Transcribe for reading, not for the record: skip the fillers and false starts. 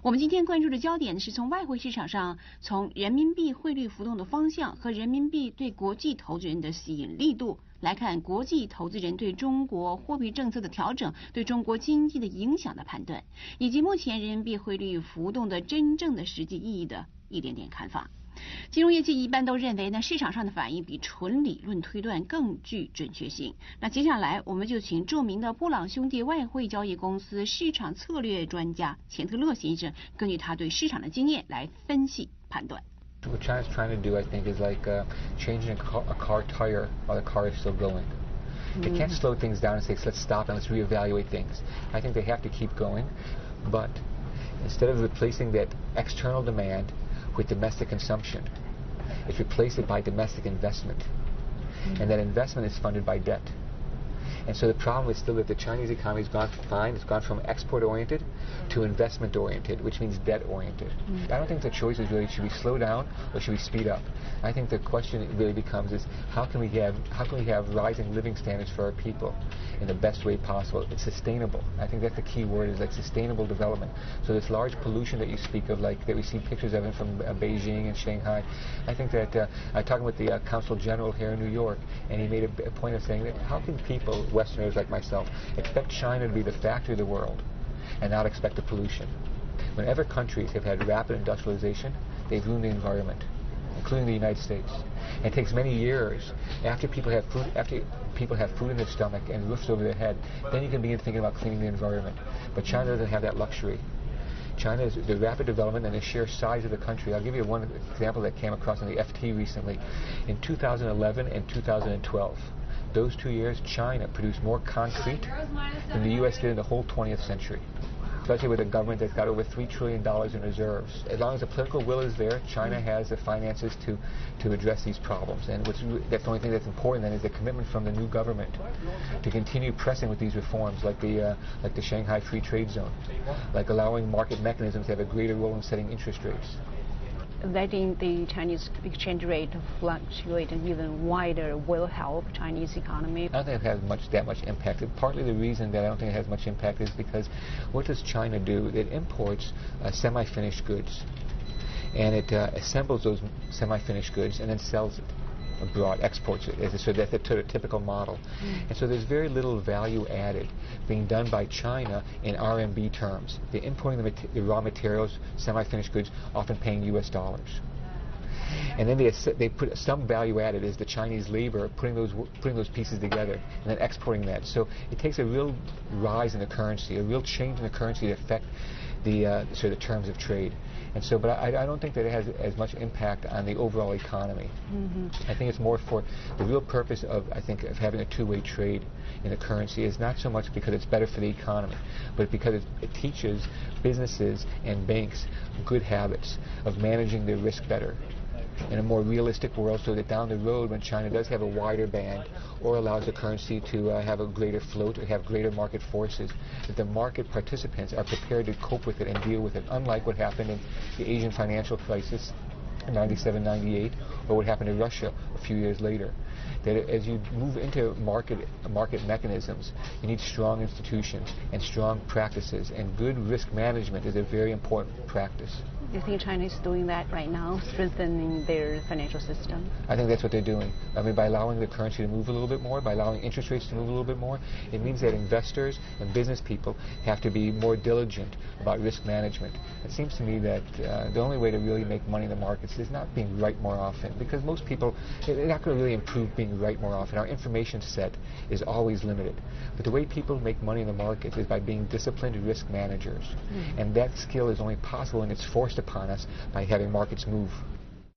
我们今天关注的焦点是从外汇市场上，从人民币汇率浮动的方向和人民币对国际投资人的吸引力度来看国际投资人对中国货币政策的调整对中国经济的影响的判断，以及目前人民币汇率浮动的真正的实际意义的一点点看法。金融业界一般都认为呢，市场上的反应比纯理论推断更具准确性。那接下来我们就请著名的布朗兄弟外汇交易公司市场策略专家钱特勒先生，根据他对市场的经验来分析判断。What China's trying to do, I think, is like changing a car tire while the car is still going. They can't slow things down and say, let's stop and let's reevaluate things. I think they have to keep going, but instead of replacing that external demand with domestic consumption, it's replaced it by domestic investment. And that investment is funded by debt. And so the problem is still that the Chinese economy has gone fine. It's gone from export-oriented to investment-oriented, which means debt-oriented. I don't think the choice is really, should we slow down or should we speed up? I think the question really becomes is how can we have rising living standards for our people in the best way possible? It's sustainable. I think that's the key word, is like sustainable development. So this large pollution that you speak of, like that we see pictures of it from Beijing and Shanghai, I think that I'm talking with the Consul General here in New York, and he made a point of saying that how can people, Westerners like myself, expect China to be the factory of the world and not expect the pollution? Whenever countries have had rapid industrialization, they've ruined the environment, including the United States. And it takes many years after people have food in their stomach and roofs over their head, then you can begin thinking about cleaning the environment. But China doesn't have that luxury. China is the rapid development and the sheer size of the country. I'll give you one example that came across in the FT recently. In 2011 and 2012, those 2 years, China produced more concrete than the U.S. did in the whole 20th century, especially with a government that's got over $3 trillion in reserves. As long as the political will is there, China has the finances to address these problems. And that's the only thing that's important then is the commitment from the new government to continue pressing with these reforms, like the Shanghai Free Trade Zone, like allowing market mechanisms to have a greater role in setting interest rates. Letting the Chinese exchange rate fluctuate even wider will help Chinese economy. I don't think it has that much impact. Partly the reason that I don't think it has much impact is because what does China do? It imports semi-finished goods, and it assembles those semi-finished goods and then sells it abroad, exports it. So that's a typical model. And so there's very little value added being done by China in RMB terms. They're importing the raw materials, semi-finished goods, often paying US dollars. And then they put some value added is the Chinese labor putting those pieces together and then exporting that. So it takes a real rise in the currency, a real change in the currency to affect the sort of terms of trade. And so, but I don't think that it has as much impact on the overall economy. I think it's more for the real purpose of having a two-way trade in the currency is not so much because it's better for the economy, but because it teaches businesses and banks good habits of managing their risk better in a more realistic world, so that down the road when China does have a wider band or allows the currency to have a greater float or have greater market forces, that the market participants are prepared to cope with it and deal with it, unlike what happened in the Asian financial crisis in 97, 98, or what happened in Russia a few years later. That as you move into market mechanisms, you need strong institutions and strong practices, and good risk management is a very important practice. Do you think China is doing that right now, strengthening their financial system? I think that's what they're doing. I mean, by allowing the currency to move a little bit more, by allowing interest rates to move a little bit more, it means that investors and business people have to be more diligent about risk management. It seems to me that the only way to really make money in the markets is not being right more often, because most people, they're not going to really improve being right more often. Our information set is always limited. But the way people make money in the markets is by being disciplined risk managers. And that skill is only possible when it's forced upon us by having markets move.